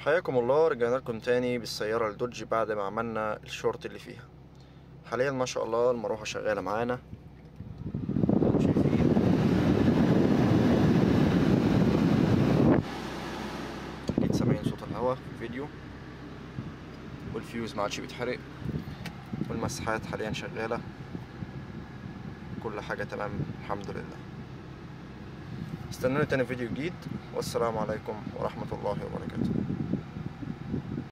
حياكم الله، رجعنا لكم تاني بالسيارة الدوج بعد ما عملنا الشورت اللي فيها. حاليا ما شاء الله المروحة شغالة معانا. شايفين اكيد سامعين صوت الهواء في الفيديو، والفيوز ما عادش بيتحرق، والمساحات حاليا شغالة، كل حاجة تمام الحمد لله. استنوني تاني فيديو جديد، والسلام عليكم ورحمة الله وبركاته.